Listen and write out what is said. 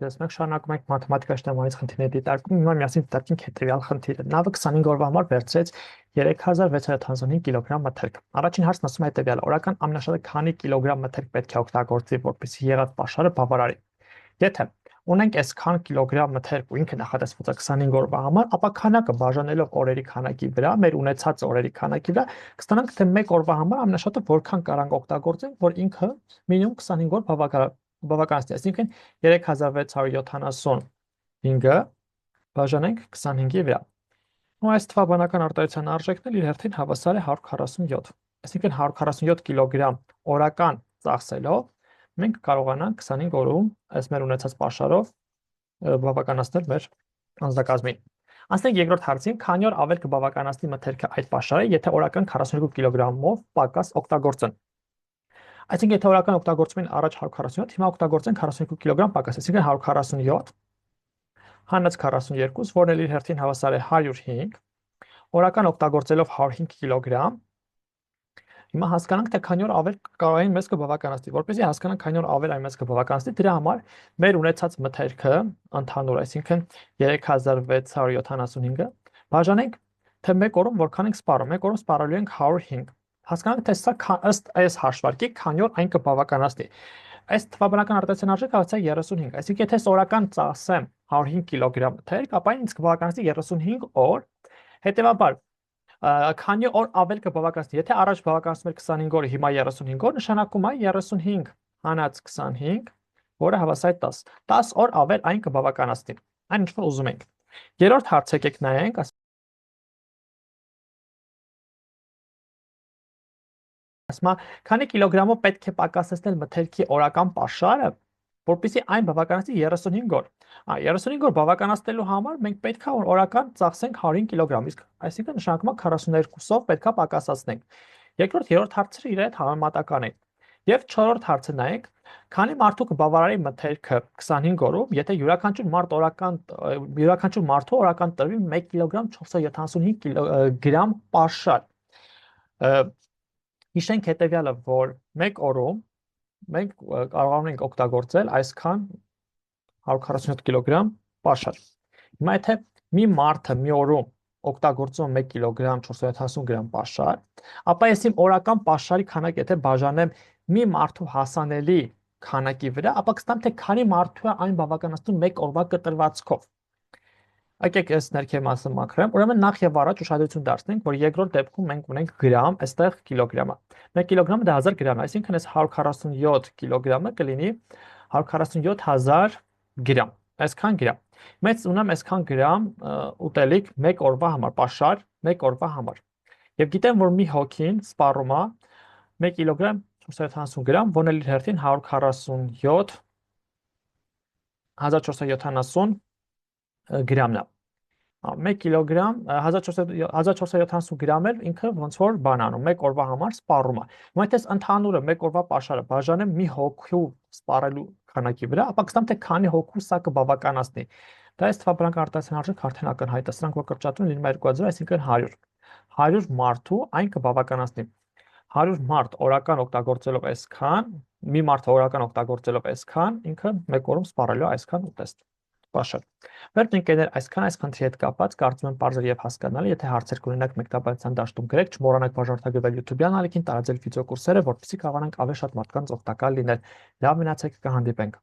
դες մենք շարունակում ենք մաթեմատիկայի շտեմարից խնդիրների դիտարկում, հիմա միասին դիտարկենք հետևյալ խնդիրը։ Նավը 25 օրվա համար վերցրեց 3675 կիլոգրամ մթերք։ Առաջին հարցն ասում է հետևյալը. օրական ամենաշատը քանի կիլոգրամ մթերք պետք է օգտագործի, որպեսզի եղած պաշարը բավարարի։ Եթե ունենք այսքան կիլոգրամ մթերք ու ինքը նախատեսված է 25 օրվա համար, ապա քանակը բաժանելով օրերի քանակի վրա, մեր ունեցած օրերի քանակի վրա, կստանանք թե 1 օրվա համար ամենաշատը որքան կարանք օգտագործենք, որ ինքը մինիմում 25 օր բավականացնի, այսինքն 3675-ը բաժանենք 25-ի վրա։ Ու այս թվաբանական արտահայտության արժեքն էլ իր հերթին հավասար է 147, այսինքն 147 կիլոգրամ օրական ծախսելով մենք կարողանանք 25 օրում այս մեր ունեցած պաշարով բավականացնել մեր անձնակազմին։ Անցնենք երկրորդ հարցին, քանի օր ավել կբավականացնի մթերքը այդ պաշարը, եթե օրական 42 կիլոգրամով պակաս օգտագործեն։ Այսինքն եթե օրական օգտագործում են առաջ 147, հիմա օգտագործեն 42 կիլոգրամ պակաս, այսինքն 147 հանած 42, որն էլ իր հերթին հավասար է 105, օրական օգտագործելով 105 կիլոգրամ, հիմա հասկանանք, թե քանի օր ավել այն մեզ կբավականացնի, որպեսզի հասկանանք քանի օր ավել այն մեզ կբավականացնի, դրա համար մեր ունեցած մթերքը ընդհանուր, այսինքն 3675-ը բաժանենք թե 1 օրում որքան ենք սպառում, 1 օրում սպառելու ենք 105։ Հասկանանք, թե սա ըստ այս հաշվարկի քանի օր այն կբավականացնի։ Այս թվաբանական արտահայտության արժեքը հավասար է 35, այսինքն եթե օրական ծախսեմ 105 կիլոգրամ մթերք, ապա այն ինձ կբավականացնի 35 օր, հետևաբար քանի օր ավել կբավականացնի, եթե առաջ բավականացնում էր 25 օրը, հիմա 35 օր, նշանակում է 35 հանած 25, որը հավասար է 10, 10 օր ավել այն կբավականացնի, այն ինչ որ ուզում ենք։ Երրորդ հարցը եկեք նայենք, ասում է, քանի կիլոգրամով պետք է պակասեցնել մթերքի օրական պաշարը, որպեսզի այն բավականացնի 35 օր։ 35 օր բավականացնելու համար մենք պետք է օրական ծախսենք 105 կիլոգրամ, իսկ այսինքն նշանակում է 42-ով պետք է պակասացնենք։ Երրորդ հարցերը իր հետ համեմատական են։ Եվ չորրորդ հարցը նայեք, քանի մարդու կբավարարի մթերքը 25 օրում, եթե յուրաքանչյուր մարդու օրական տրվի 1 կիլոգրամ 475 գրամ պաշար։ Հիշենք հետևյալը, որ 1 օրում մենք կարողանում ենք օգտագործել այսքան 147 կիլոգրամ պաշար։ Հիմա եթե մի մարդը մի օրում օգտագործում 1 կիլոգրամ 470 գրամ պաշար, ապա ես իմ օրական պաշարի քանակը եթե բաժանեմ մի մարդու հասանելի քանակի վրա, ապա կստանամ թե քանի մարդու է այն բավականացնում 1 օրվա կտրվածքով։ Եկեք այս ներքև մասը մաքրեմ, ուրեմն նախ եւ առաջ ուշադրություն դարձնենք, որ երկրորդ դեպքում մենք ունենք գրամ, այստեղ կիլոգրամ է։ 1 կիլոգրամը դա 1000 գրամ է, այսինքն այս 147 կիլոգրամը կլինի 147000 գրամ, այսքան գրամ։ Մեծ ունեմ այսքան գրամ ուտելիք 1 օրվա համար, պաշար 1 օրվա համար։ Եվ գիտեմ, որ մի հոգին սպառում է 1 կիլոգրամ 470 գրամ, որն էլ իր հերթին 147 1470 գրամն է։ 1 կիլոգրամ 1470 գրամ էլ ինքը ոնց որ բան անում 1 օրվա համար սպառում է։ Հիմա եթե ընդհանուրը 1 օրվա պաշարը բաժանեմ մի հոգու սպառելու քանակի վրա, ապա կստամ թե քանի հոգու սա կբավականացնի։ Դա այս թվաբանական արտահայտության արժեքը արդեն ակնհայտ է, սրանք որ կրճատվում լինում է 2000, այսինքն 100 մարդու այն կբավականացնի։ 100 մարդ օրական օգտագործելով այսքան, մի մարդ օրական օգտագործելով այսքան, ինքը 1 օրում սպառելու այսքան ուտեստ պաշար։ Վերջ ընկերներ, այսքան այս խնդրի հետ կապված կարծում եմ պարզ եւ հասկանալի, եթե հարցեր կունենաք մեկնաբանության դաշտում գրեք, չմոռանաք բաժանորդագրվել YouTube-յան ալիքին, տարածել վիդեոկուրսերը, որպեսզի կարողանանք ավելի շատ մարդկանց օգտակար լինել։ Լավ մնացեք, կհանդիպենք։